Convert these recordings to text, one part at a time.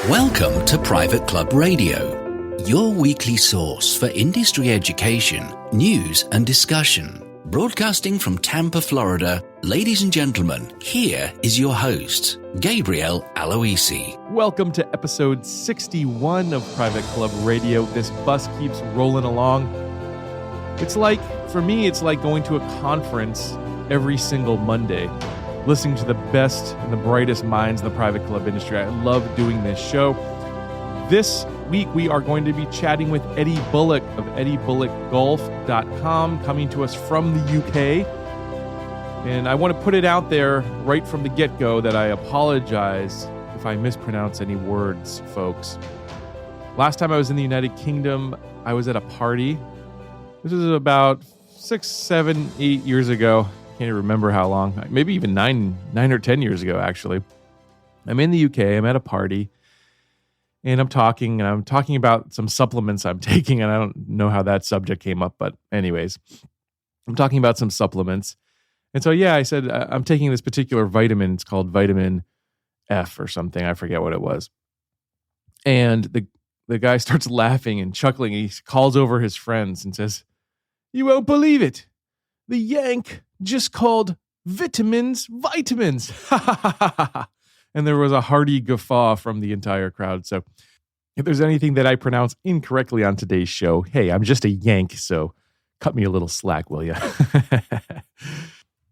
Welcome to Private Club Radio, your weekly source for industry education, news and discussion. Broadcasting from Tampa, Florida, ladies and gentlemen, here is your host, Gabriel Aloisi. Welcome to episode 61 of Private Club Radio. This bus keeps rolling along. For me, it's like going to a conference every single Monday, listening to the best and the brightest minds in the private club industry. I love doing this show. This week, we are going to be chatting with Eddie Bullock of EddieBullockGolf.com, coming to us from the UK. And I want to put it out there right from the get-go that I apologize if I mispronounce any words, folks. Last time I was in the United Kingdom, I was at a party. This was about 6, 7, 8 years ago. Can't even remember how long. Maybe even 9 or 10 years ago, actually. I'm in the UK. I'm at a party. And I'm talking about some supplements I'm taking. And I don't know how that subject came up. But anyways, I'm talking about some supplements. And so, I said, I'm taking this particular vitamin. It's called vitamin F or something. I forget what it was. And the guy starts laughing and chuckling. He calls over his friends and says, "You won't believe it. The Yank just called vitamins. And there was a hearty guffaw from the entire crowd. So if there's anything that I pronounce incorrectly on today's show, hey, I'm just a Yank, so cut me a little slack, will you?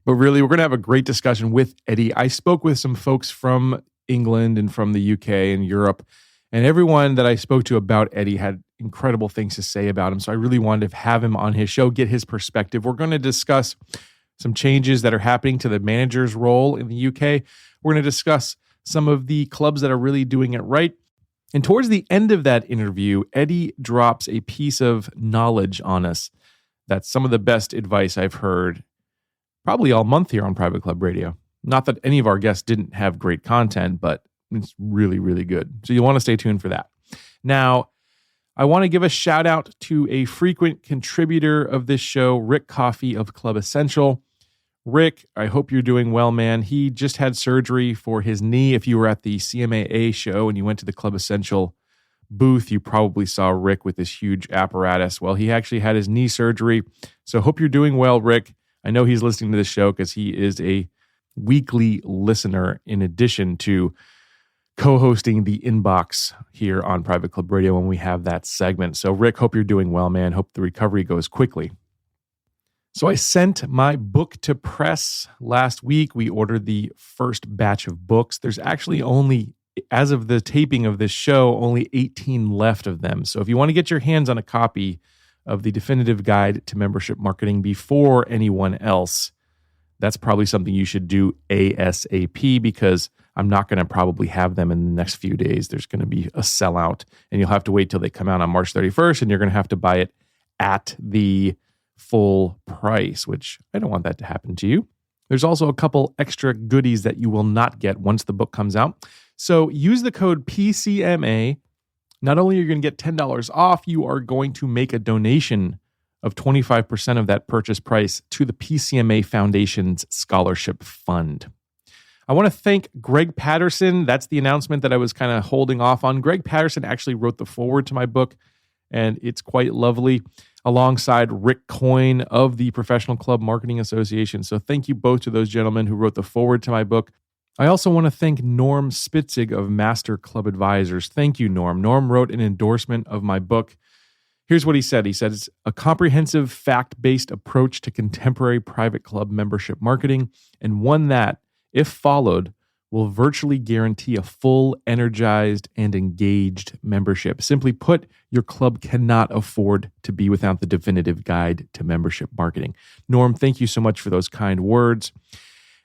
But really, we're going to have a great discussion with Eddie. I spoke with some folks from England and from the UK and Europe, and everyone that I spoke to about Eddie had incredible things to say about him. So I really wanted to have him on his show, get his perspective. We're going to discuss some changes that are happening to the manager's role in the UK. We're going to discuss some of the clubs that are really doing it right. And towards the end of that interview, Eddie drops a piece of knowledge on us. That's some of the best advice I've heard probably all month here on Private Club Radio. Not that any of our guests didn't have great content, but it's really, really good. So you'll want to stay tuned for that. Now, I want to give a shout out to a frequent contributor of this show, Rick Coffey of Club Essential. Rick, I hope you're doing well, man. He just had surgery for his knee. If you were at the CMAA show and you went to the Club Essential booth, you probably saw Rick with this huge apparatus. Well, he actually had his knee surgery. So hope you're doing well, Rick. I know he's listening to this show because he is a weekly listener in addition to co-hosting the Inbox here on Private Club Radio when we have that segment. So Rick, hope you're doing well, man. Hope the recovery goes quickly. So I sent my book to press last week. We ordered the first batch of books. There's actually only, as of the taping of this show, only 18 left of them. So if you want to get your hands on a copy of the definitive guide to membership marketing before anyone else, that's probably something you should do ASAP, because I'm not going to probably have them in the next few days. There's going to be a sellout, and you'll have to wait till they come out on March 31st, and you're going to have to buy it at the full price, which I don't want that to happen to you. There's also a couple extra goodies that you will not get once the book comes out. So use the code PCMA. Not only are you going to get $10 off, you are going to make a donation of 25% of that purchase price to the PCMA Foundation's Scholarship Fund. I want to thank Greg Patterson. That's the announcement that I was kind of holding off on. Greg Patterson actually wrote the foreword to my book, and it's quite lovely, alongside Rick Coyne of the Professional Club Marketing Association. So thank you both to those gentlemen who wrote the foreword to my book. I also want to thank Norm Spitzig of Master Club Advisors. Thank you, Norm. Norm wrote an endorsement of my book. Here's what he said. He said, it's a comprehensive, fact-based approach to contemporary private club membership marketing, and one that, if followed, will virtually guarantee a full, energized, and engaged membership. Simply put, your club cannot afford to be without the definitive guide to membership marketing. Norm, thank you so much for those kind words.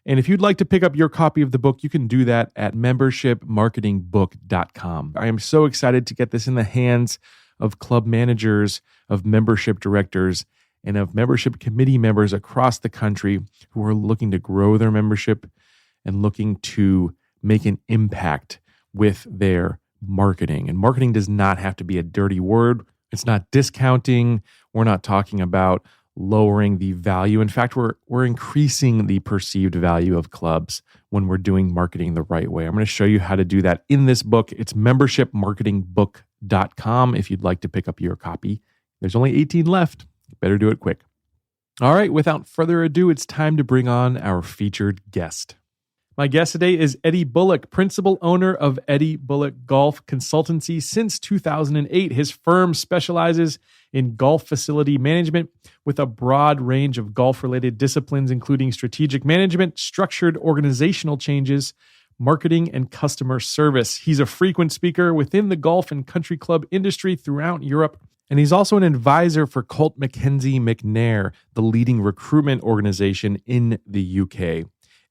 And if you'd like to pick up your copy of the book, you can do that at membershipmarketingbook.com. I am so excited to get this in the hands of club managers, of membership directors, and of membership committee members across the country who are looking to grow their membership and looking to make an impact with their marketing. And marketing does not have to be a dirty word. It's not discounting. We're not talking about lowering the value. In fact, we're increasing the perceived value of clubs when we're doing marketing the right way. I'm going to show you how to do that in this book. It's membershipmarketingbook.com if you'd like to pick up your copy. There's only 18 left. Better do it quick. All right, without further ado, it's time to bring on our featured guest. My guest today is Eddie Bullock, principal owner of Eddie Bullock Golf Consultancy since 2008. His firm specializes in golf facility management with a broad range of golf-related disciplines, including strategic management, structured organizational changes, marketing, and customer service. He's a frequent speaker within the golf and country club industry throughout Europe, and he's also an advisor for Colt McKenzie McNair, the leading recruitment organization in the UK.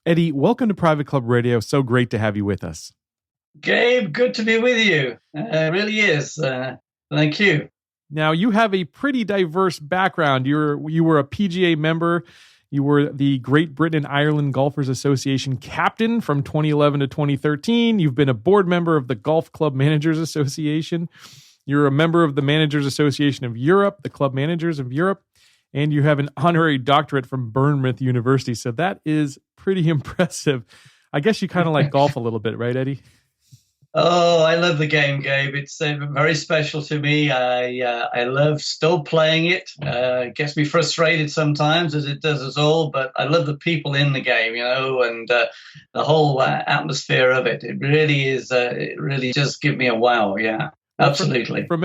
Eddie, welcome to Private Club Radio. So great to have you with us. Gabe, good to be with you. It really is. Thank you. Now, you have a pretty diverse background. You were a PGA member. You were the Great Britain and Ireland Golfers Association captain from 2011 to 2013. You've been a board member of the Golf Club Managers Association. You're a member of the Managers Association of Europe, the Club Managers of Europe, and you have an honorary doctorate from Bournemouth University. So that is pretty impressive. I guess you kind of like golf a little bit, right, Eddie? Oh, I love the game, Gabe. It's very special to me. I love still playing it. It gets me frustrated sometimes, as it does us all, but I love the people in the game, and the whole atmosphere of it. It really is. It really just gives me a wow. Yeah, absolutely. From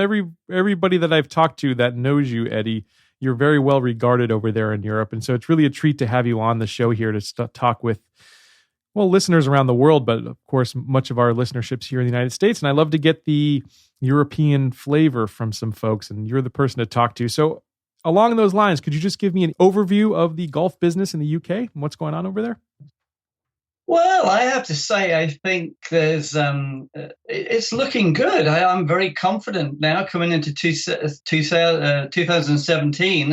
everybody that I've talked to that knows you, Eddie, you're very well regarded over there in Europe. And so it's really a treat to have you on the show here to talk with, listeners around the world, but of course, much of our listenership's here in the United States. And I love to get the European flavor from some folks, and you're the person to talk to. So along those lines, could you just give me an overview of the golf business in the UK and what's going on over there? Well, I have to say, I think there's it's looking good. I'm very confident now coming into 2017.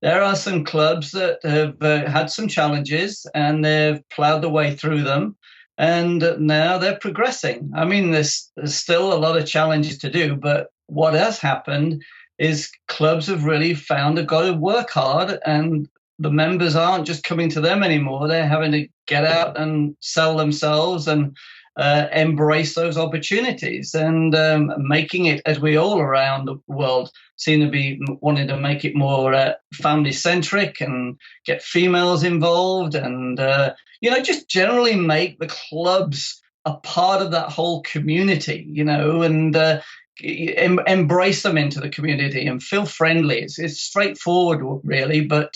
There are some clubs that have had some challenges and they've plowed their way through them. And now they're progressing. I mean, there's still a lot of challenges to do, but what has happened is clubs have really found they've got to work hard, and the members aren't just coming to them anymore. They're having to get out and sell themselves and embrace those opportunities, and making it, as we all around the world seem to be wanting to make it more family-centric and get females involved, and just generally make the clubs a part of that whole community, and embrace them into the community and feel friendly. It's straightforward, really, but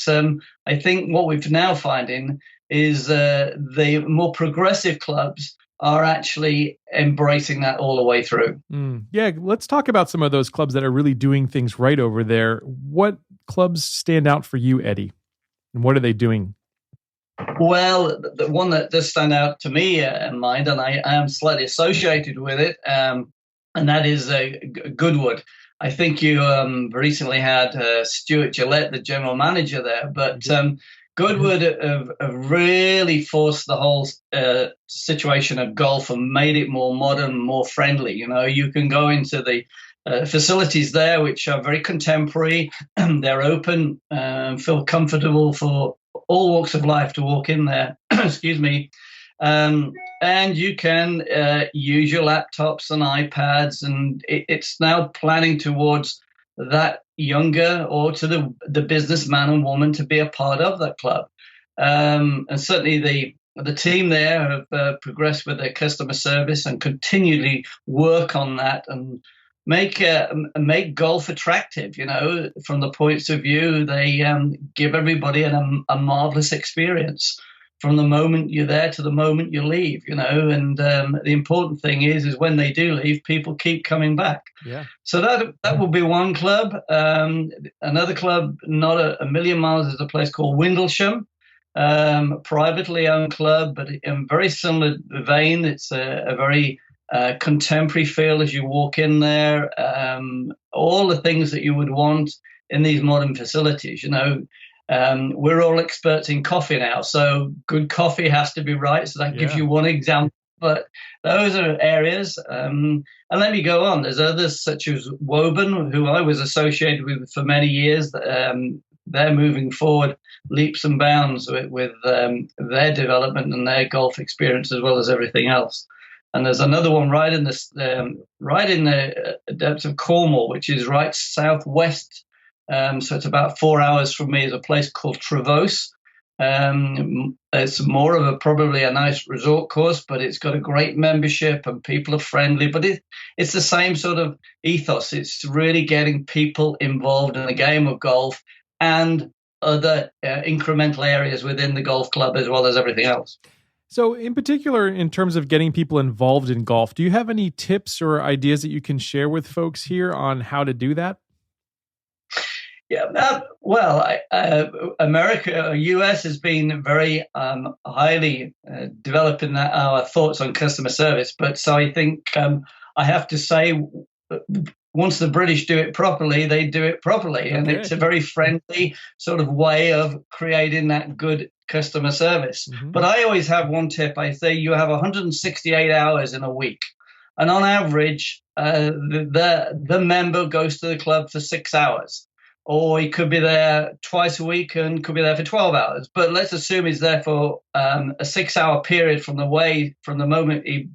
I think what we've now finding is the more progressive clubs are actually embracing that all the way through. Yeah, let's talk about some of those clubs that are really doing things right over there. What clubs stand out for you, Eddie? And what are they doing? Well, the one that does stand out to me in mind, and I am slightly associated with it, and that is Goodwood. I think you recently had Stuart Gillette, the general manager there, but Goodwood have really forced the whole situation of golf and made it more modern, more friendly. You can go into the facilities there, which are very contemporary. They're open, feel comfortable for all walks of life to walk in there. Excuse me. And you can use your laptops and iPads, and it's now planning towards that younger or to the businessman and woman to be a part of that club. And certainly the team there have progressed with their customer service and continually work on that and make golf attractive, from the points of view. They give everybody a marvelous experience from the moment you're there to the moment you leave, and the important thing is when they do leave, people keep coming back. Yeah. So that will be one club. Another club, not a million miles, is a place called Windlesham, privately owned club, but in very similar vein. It's a very contemporary feel as you walk in there. All the things that you would want in these modern facilities, we're all experts in coffee now, so good coffee has to be right. So that gives you one example. But those are areas. And let me go on. There's others such as Woburn, who I was associated with for many years. they're moving forward leaps and bounds with their development and their golf experience as well as everything else. And there's another one right in the depths of Cornwall, which is right southwest. So it's about 4 hours from me. Is a place called Trevose. It's more of probably a nice resort course, but it's got a great membership and people are friendly. But it's the same sort of ethos. It's really getting people involved in the game of golf and other incremental areas within the golf club as well as everything else. So in particular, in terms of getting people involved in golf, do you have any tips or ideas that you can share with folks here on how to do that? Yeah, America, US has been very highly developing our thoughts on customer service. But so I think I have to say, once the British do it properly, they do it properly. Okay. And it's a very friendly sort of way of creating that good customer service. Mm-hmm. But I always have one tip. I say you have 168 hours in a week. And on average, the member goes to the club for 6 hours. Or he could be there twice a week and could be there for 12 hours. But let's assume he's there for a 6 hour period from the moment he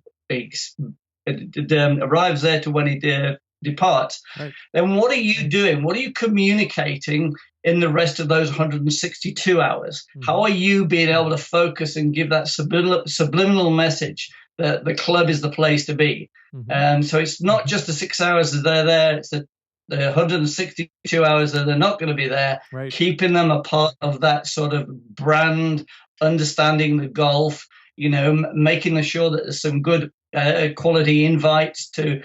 arrives there to when he departs. Right. Then what are you doing? What are you communicating in the rest of those 162 hours? Mm-hmm. How are you being able to focus and give that subliminal message that the club is the place to be? Mm-hmm. So it's not just the 6 hours that they're there, it's the 162 hours that they're not going to be there, right. Keeping them a part of that sort of brand, understanding the golf, making sure that there's some good quality invites to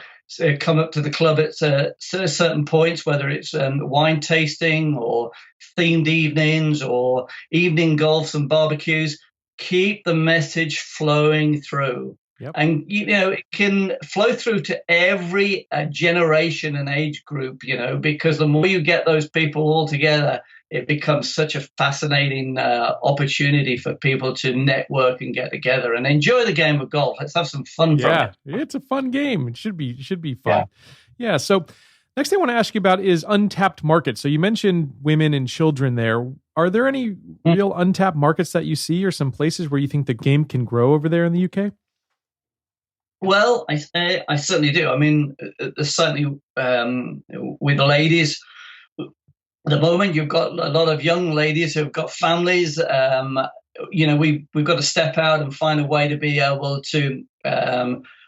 come up to the club at certain points, whether it's wine tasting or themed evenings or evening golfs and barbecues. Keep the message flowing through. Yep. And, it can flow through to every generation and age group, because the more you get those people all together, it becomes such a fascinating opportunity for people to network and get together and enjoy the game of golf. Let's have some fun from it. Yeah, it's a fun game. It should be fun. Yeah. So next thing I want to ask you about is untapped markets. So you mentioned women and children there. Are there any real untapped markets that you see or some places where you think the game can grow over there in the UK? Well, I certainly do. I mean, certainly with the ladies, at the moment you've got a lot of young ladies who've got families. We've got to step out and find a way to be able to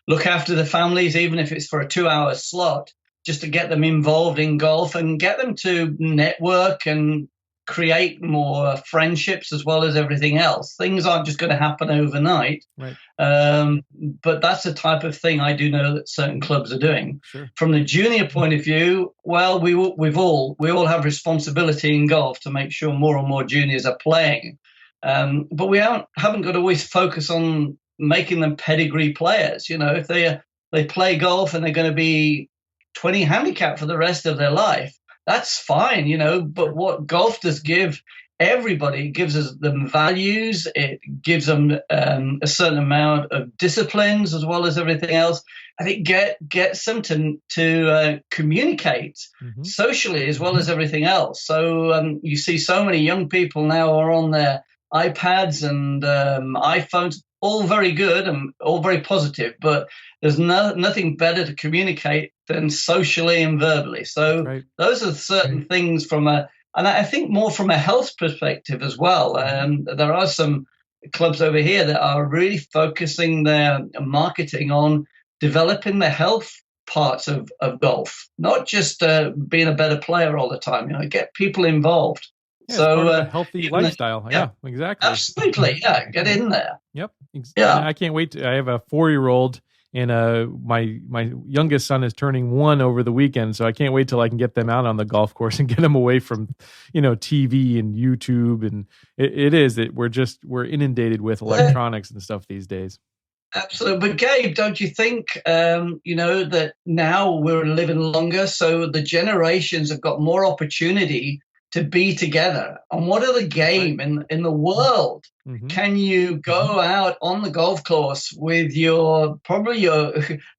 look after the families, even if it's for a 2-hour slot, just to get them involved in golf and get them to network and create more friendships as well as everything else. Things aren't just going to happen overnight. Right. But that's the type of thing I do know that certain clubs are doing. Sure. From the junior point of view, well, we all have responsibility in golf to make sure more and more juniors are playing. But we haven't got to always focus on making them pedigree players. If they play golf and they're going to be 20 handicap for the rest of their life, that's fine, but what golf does give everybody, it gives them values, it gives them a certain amount of disciplines as well as everything else, and it gets them to communicate socially as well as everything else. So you see so many young people now are on their iPads and iPhones, all very good and all very positive, but there's nothing better to communicate than socially and verbally. So those are certain things and I think more from a health perspective as well. There are some clubs over here that are really focusing their marketing on developing the health parts of golf, not just being a better player all the time. Get people involved. Yeah, so a healthy lifestyle. Yeah, exactly. Absolutely. Yeah, get in there. Yep. Yeah. I can't wait. I have a 4-year-old, and my youngest son is turning 1 over the weekend, so I can't wait till I can get them out on the golf course and get them away from, TV and YouTube. And we're inundated with electronics and stuff these days. Absolutely. But Gabe, don't you think, that now we're living longer, so the generations have got more opportunity to be together. And what other game in the world can you go out on the golf course with your,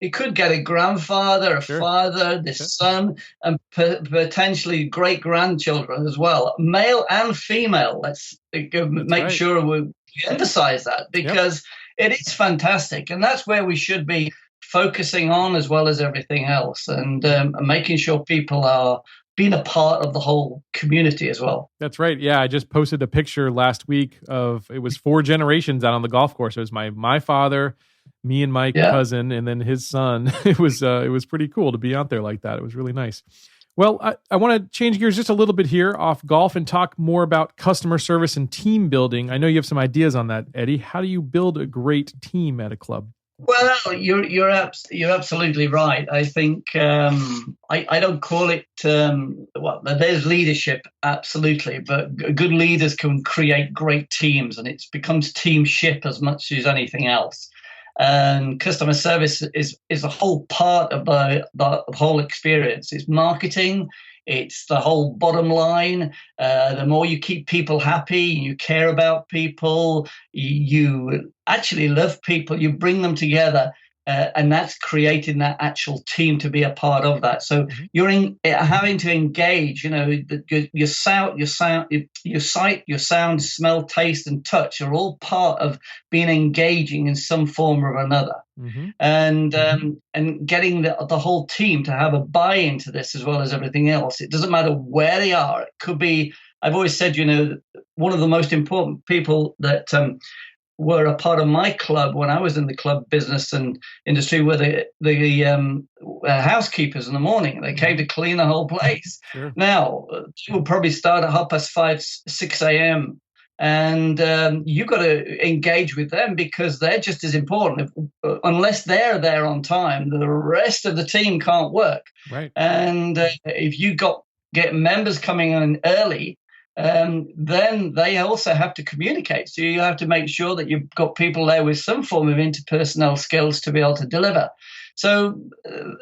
you could get a grandfather, a father, the son, and potentially great grandchildren as well, male and female. Let's make sure we emphasize that, because it is fantastic. And that's where we should be focusing on, as well as everything else, and making sure people are being a part of the whole community as well. That's right. Yeah, I just posted a picture last week of, it was 4 generations out on the golf course. It was my father, me and my cousin, and then his son. It was pretty cool to be out there like that. It was really nice. Well, I want to change gears just a little bit here off golf and talk more about customer service and team building. I know you have some ideas on that, Eddie. How do you build a great team at a club? Well, you're absolutely right. I think I don't call it there's leadership, absolutely, but good leaders can create great teams, and it becomes teamship as much as anything else. And customer service is a whole part of the whole experience. It's marketing. It's the whole bottom line. The more you keep people happy, you care about people, you actually love people, you bring them together, and that's creating that actual team to be a part of that. So you're having to engage. Your sight, your sound, smell, taste, and touch are all part of being engaging in some form or another. And getting the whole team to have a buy-in to this, as well as everything else. It doesn't matter where they are. It could be, I've always said, one of the most important people that were a part of my club when I was in the club business and industry were the housekeepers in the morning. They came to clean the whole place. Sure. Now, you will probably start at 5:30, 6 a.m., and you've got to engage with them, because they're just as important. Unless they're there on time, the rest of the team can't work. Right. And if you get members coming in early, then they also have to communicate. So you have to make sure that you've got people there with some form of interpersonal skills to be able to deliver. So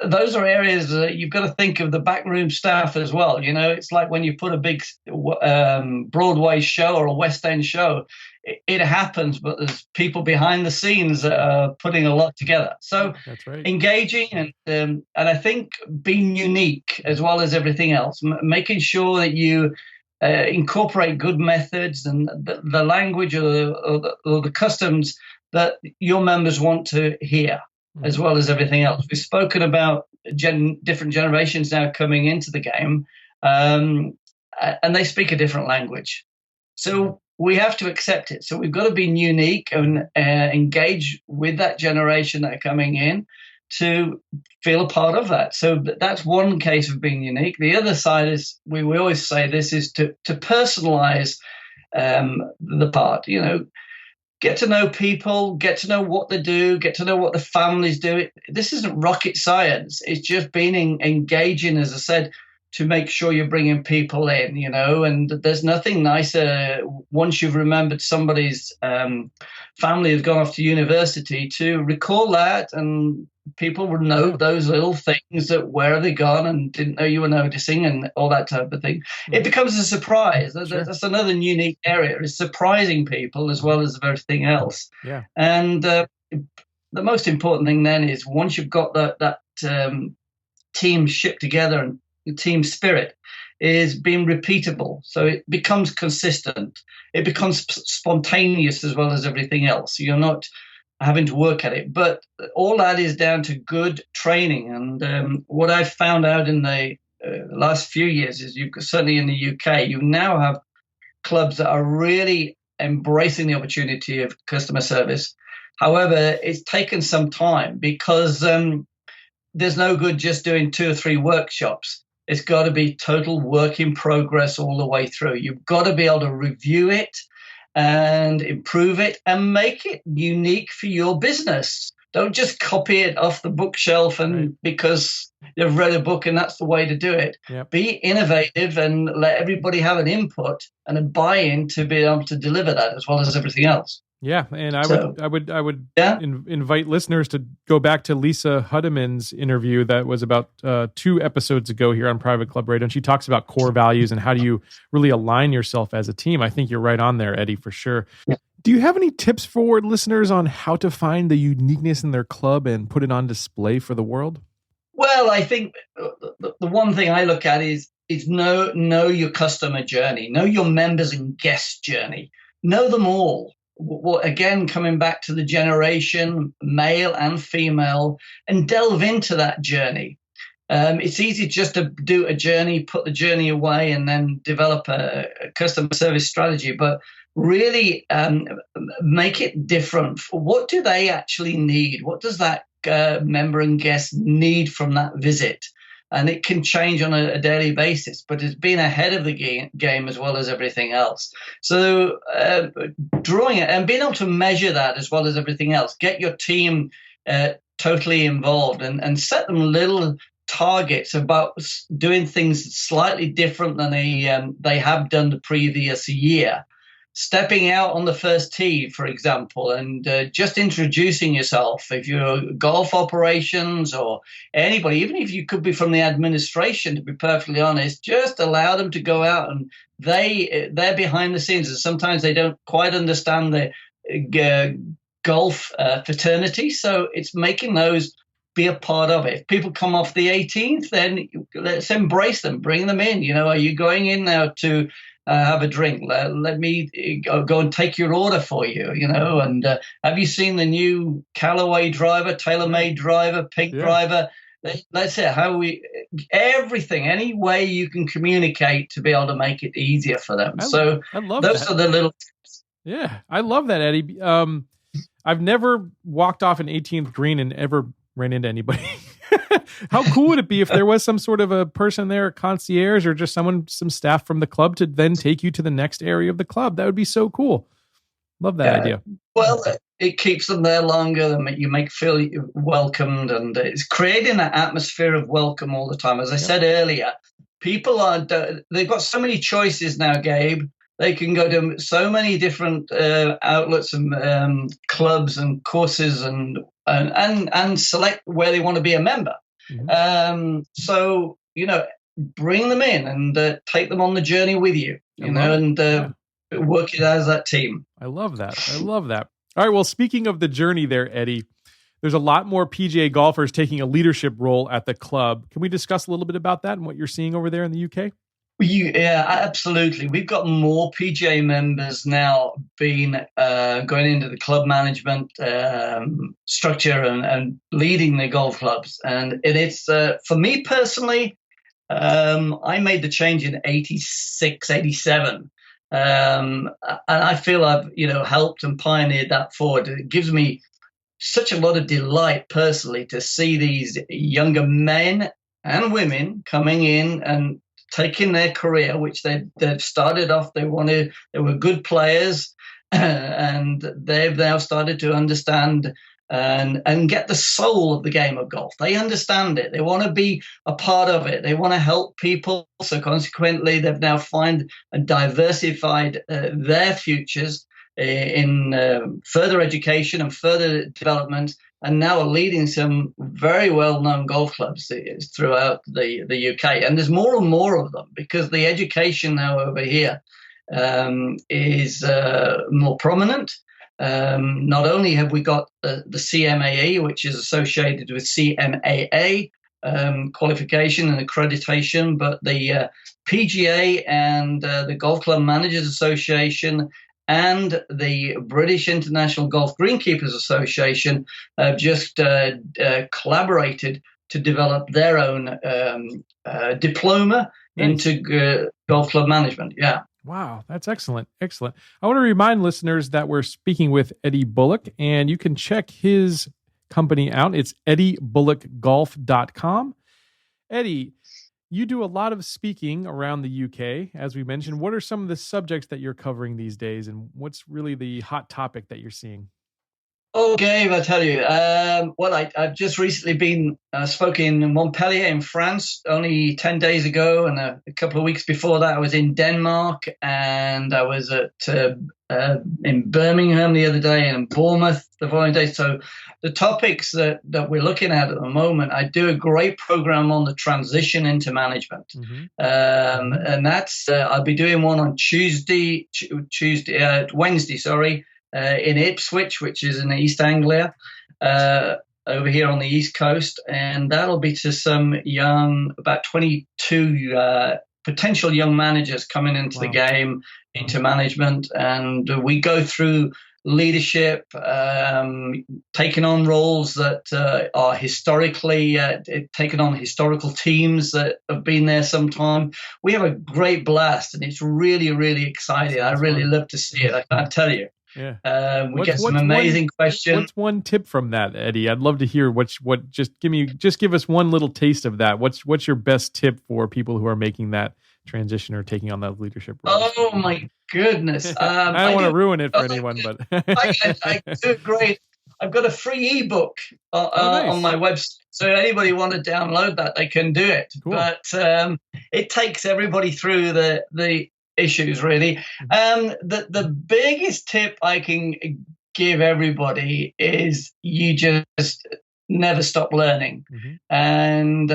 those are areas that you've got to think of the backroom staff as well. It's like when you put a big Broadway show or a West End show, it happens, but there's people behind the scenes that are putting a lot together. So that's right. Engaging and I think being unique as well as everything else, making sure that you incorporate good methods and the language or the customs that your members want to hear, as well as everything else. We've spoken about different generations now coming into the game, and they speak a different language. So we have to accept it. So we've got to be unique and engage with that generation that are coming in to feel a part of that. So that's one case of being unique. The other side is, we always say this, is to personalize the part. Get to know people, get to know what they do, get to know what the families do. This isn't rocket science. It's just being engaging, as I said, to make sure you're bringing people in, and there's nothing nicer once you've remembered somebody's family has gone off to university to recall that, and people would know those little things, that where have they gone and didn't know you were noticing, and all that type of thing. It becomes a surprise. Sure. That's another unique area, is surprising people as well as everything else. Yeah. And the most important thing then is, once you've got that team shipped together and team spirit, is being repeatable. So it becomes consistent. It becomes spontaneous as well as everything else. You're not having to work at it. But all that is down to good training. And what I've found out in the last few years is, certainly in the UK, you now have clubs that are really embracing the opportunity of customer service. However, it's taken some time, because there's no good just doing 2 or 3 workshops. It's got to be total work in progress all the way through. You've got to be able to review it and improve it and make it unique for your business. Don't just copy it off the bookshelf because you've read a book and that's the way to do it. Yep. Be innovative and let everybody have an input and a buy-in to be able to deliver that, as well as everything else. Yeah, and So, I would yeah. invite listeners to go back to Lisa Huddeman's interview that was about 2 episodes ago here on Private Club Radio, and she talks about core values and how do you really align yourself as a team. I think you're right on there, Eddie, for sure. Do you have any tips for listeners on how to find the uniqueness in their club and put it on display for the world? Well, I think the one thing I look at is know your customer journey, know your members and guest journey, know them all. Again, coming back to the generation, male and female, and delve into that journey. It's easy just to do a journey, put the journey away, and then develop a customer service strategy. But really make it different. What do they actually need? What does that member and guest need from that visit? And it can change on a daily basis, but it's been ahead of the game as well as everything else. So drawing it and being able to measure that as well as everything else, get your team totally involved and set them little targets about doing things slightly different than they have done the previous year. Stepping out on the first tee, for example, and just introducing yourself. If you're golf operations or anybody, even if you could be from the administration, to be perfectly honest, just allow them to go out and they're behind the scenes. And sometimes they don't quite understand the golf fraternity. So it's making those be a part of it. If people come off the 18th, then let's embrace them, bring them in. Are you going in now to have a drink? Let me go and take your order for you, and have you seen the new Callaway driver, TaylorMade driver, Pink driver? Let's say everything, any way you can communicate to be able to make it easier for them. I love those that. are the little tips. Yeah, I love that, Eddie. I've never walked off an 18th green and ever ran into anybody. How cool would it be if there was some sort of a person there, a concierge, or just some staff from the club to then take you to the next area of the club? That would be so cool. Love that idea. Well, it keeps them there longer. You feel welcomed, and it's creating that atmosphere of welcome all the time. As I said earlier, people they've got so many choices now, Gabe. They can go to so many different outlets and clubs and courses and select where they want to be a member. Mm-hmm. So, bring them in and take them on the journey with you, work it as that team. I love that. All right. Well, speaking of the journey there, Eddie, there's a lot more PGA golfers taking a leadership role at the club. Can we discuss a little bit about that and what you're seeing over there in the UK? Yeah, absolutely. We've got more PGA members now going into the club management structure and leading the golf clubs. And it's for me personally, I made the change in 86, 87. And I feel I've, helped and pioneered that forward. It gives me such a lot of delight personally to see these younger men and women coming in and taking their career, which they've started off, they were good players, and they've now started to understand and get the soul of the game of golf. They understand it. They want to be a part of it. They want to help people. So consequently, they've now found and diversified their futures in further education and further development, and now are leading some very well-known golf clubs throughout the UK. And there's more and more of them because the education now over here is more prominent. Not only have we got the CMAE, which is associated with CMAA qualification and accreditation, but the PGA and the Golf Club Managers Association and the British International Golf Greenkeepers Association have just collaborated to develop their own diploma into golf club management. Yeah. Wow, that's excellent. Excellent. I want to remind listeners that we're speaking with Eddie Bullock, and you can check his company out. It's eddiebullockgolf.com. Eddie, you do a lot of speaking around the UK, as we mentioned. What are some of the subjects that you're covering these days, and what's really the hot topic that you're seeing? Oh, Gabe, I tell you. I've just recently been spoken in Montpellier in France only 10 days ago, and a couple of weeks before that I was in Denmark, and I was at in Birmingham the other day and in Bournemouth the following day. So the topics that we're looking at the moment, I do a great program on the transition into management. And that's, I'll be doing one on Wednesday, in Ipswich, which is in East Anglia, over here on the East Coast. And that'll be to some about 22 potential young managers coming into the game, into management. And we go through leadership, taking on roles that are historically taken on historical teams that have been there some time. We have a great blast, and it's really, really exciting. I really love to see it. I can't tell you. Yeah, we get some amazing questions. What's one tip from that, Eddie? I'd love to hear what. Just give us one little taste of that. What's your best tip for people who are making that transition or taking on that leadership role? Oh my goodness! I don't want to ruin it for anyone, but I do great. I've got a free ebook nice. on my website, so anybody want to download that, they can do it. Cool. But it takes everybody through the issues, really. The biggest tip I can give everybody is you just never stop learning. And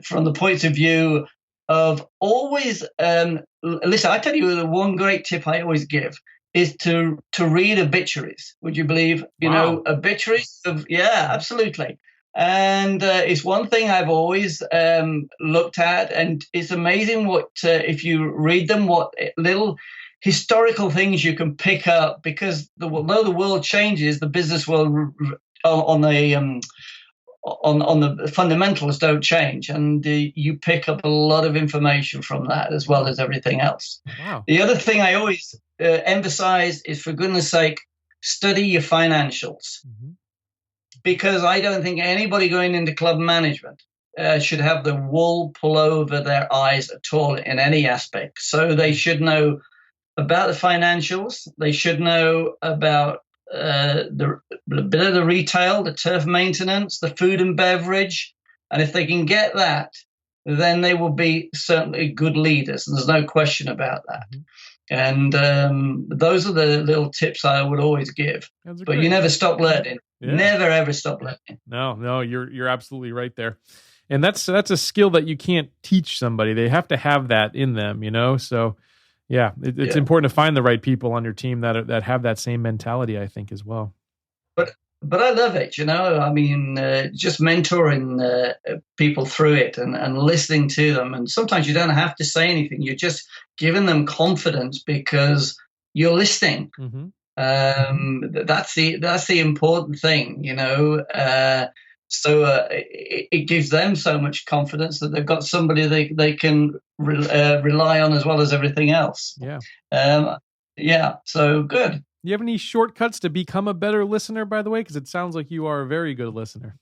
from the point of view of always, listen, I tell you the one great tip I always give is to read obituaries. Would you believe? You know, obituaries absolutely. And it's one thing I've always looked at, and it's amazing what, if you read them, what little historical things you can pick up, because although the world changes, the business world on the fundamentals don't change, and you pick up a lot of information from that as well as everything else. Wow. The other thing I always emphasize is, for goodness sake, study your financials. Because I don't think anybody going into club management should have the wool pull over their eyes at all in any aspect. So they should know about the financials. They should know about the bit of the retail, the turf maintenance, the food and beverage. And if they can get that, then they will be certainly good leaders. And there's no question about that. And those are the little tips I would always give. But you never stop learning. Yeah. Never ever stop learning. No, you're absolutely right there. And that's a skill that you can't teach somebody. They have to have that in them, you know. So yeah, it's important to find the right people on your team that have that same mentality, I think, as well. But I love it, you know. I mean, just mentoring people through it and listening to them. And sometimes you don't have to say anything. You're just giving them confidence because you're listening. That's the important thing, you know. So it gives them so much confidence that they've got somebody they can rely on as well as everything else. So good. Do you have any shortcuts to become a better listener, by the way? Because it sounds like you are a very good listener.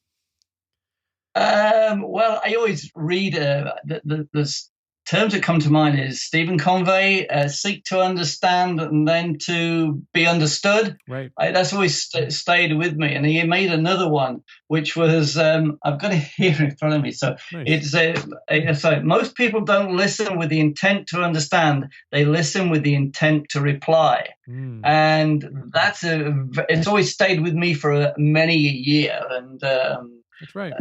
Well, I always read the terms that come to mind is Stephen Convey, seek to understand and then to be understood. Right. That's always stayed with me. And he made another one, which was, I've got it here in front of me. So nice. It's so most people don't listen with the intent to understand. They listen with the intent to reply. And it's always stayed with me for many a year. And that's right.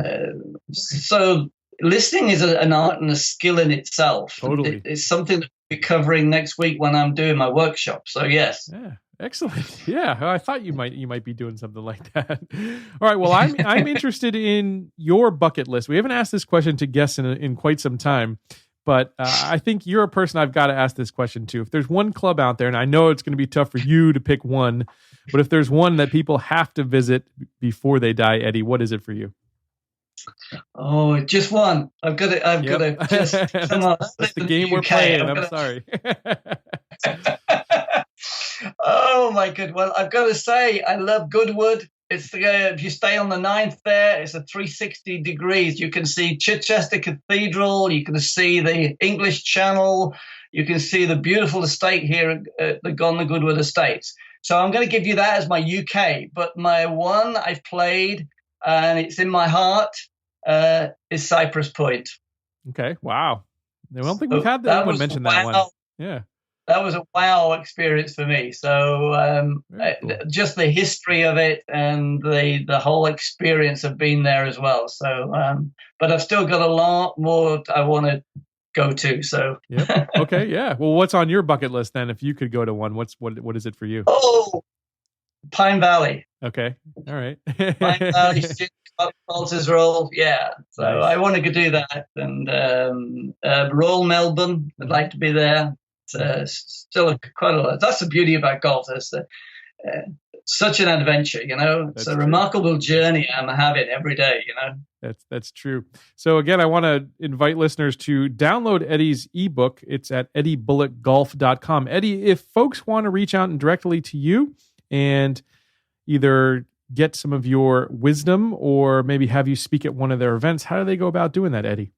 So listening is an art and a skill in itself. Totally. It's something that we'll be covering next week when I'm doing my workshop. So yes. Yeah. Excellent. Yeah. I thought you might be doing something like that. All right. Well, I'm interested in your bucket list. We haven't asked this question to guests in quite some time, but I think you're a person I've got to ask this question to. If there's one club out there, and I know it's going to be tough for you to pick one, but if there's one that people have to visit before they die, Eddie, what is it for you? Oh, just one. I've got to just come on. That's the game we're playing. I'm sorry. Oh my good. Well, I've got to say, I love Goodwood. It's if you stay on the 9th there, it's a 360 degrees. You can see Chichester Cathedral. You can see the English Channel. You can see the beautiful estate here at the Goodwood Estates. So I'm going to give you that as my UK. But my one I've played, and it's in my heart, is Cypress Point. Okay, wow. I don't think we've had that one mention that one. Yeah. that was a wow experience for me. So Cool. just the history of it and the whole experience of being there as well. So, but I've still got a lot more I want to go to. So, Yep. Okay. Yeah. Well, what's on your bucket list then? If you could go to one, what is it for you? oh, Pine Valley. Okay. All right. Pine Valley, Walters Roll. Yeah. So Nice. I want to do that. And Royal Melbourne, I'd like to be there. It's still quite a lot. That's the beauty about golf. It's such an adventure, That's it's a true. remarkable journey I'm having every day, That's true. So again, I want to invite listeners to download Eddie's ebook. It's at eddiebullockgolf.com. Eddie, if folks want to reach out and directly to you and either get some of your wisdom or maybe have you speak at one of their events, how do they go about doing that, Eddie?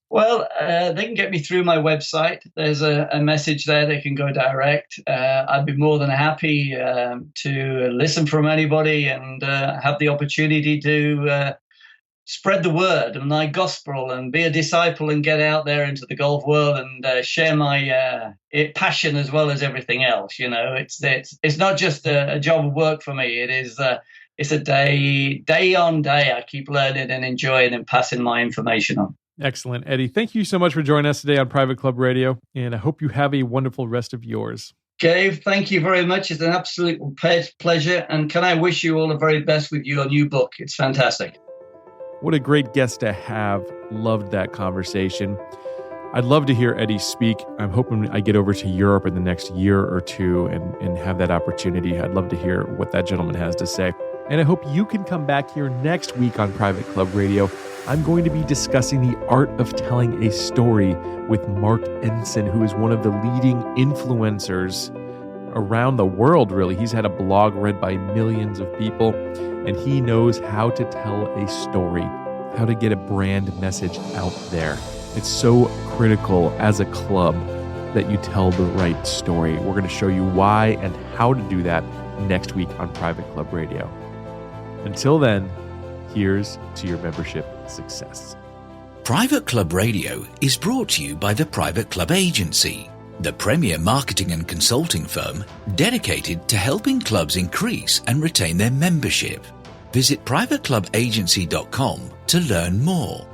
Well, they can get me through my website. There's a message there. They can go direct. I'd be more than happy to listen from anybody and have the opportunity to spread the word and my gospel and be a disciple and get out there into the golf world and share my passion as well as everything else. It's not just a job of work for me. It's a day on day. I keep learning and enjoying and passing my information on. Excellent. Eddie, thank you so much for joining us today on Private Club Radio, and I hope you have a wonderful rest of yours. Dave, thank you very much. It's an absolute pleasure. And can I wish you all the very best with your new book? It's fantastic. What a great guest to have. Loved that conversation. I'd love to hear Eddie speak. I'm hoping I get over to Europe in the next year or two and have that opportunity. I'd love to hear what that gentleman has to say. And I hope you can come back here next week on Private Club Radio. I'm going to be discussing the art of telling a story with Mark Ensign, who is one of the leading influencers around the world, really. He's had a blog read by millions of people, and he knows how to tell a story, how to get a brand message out there. It's so critical as a club that you tell the right story. We're going to show you why and how to do that next week on Private Club Radio. Until then, here's to your membership success. Private Club Radio is brought to you by the Private Club Agency, the premier marketing and consulting firm dedicated to helping clubs increase and retain their membership. Visit privateclubagency.com to learn more.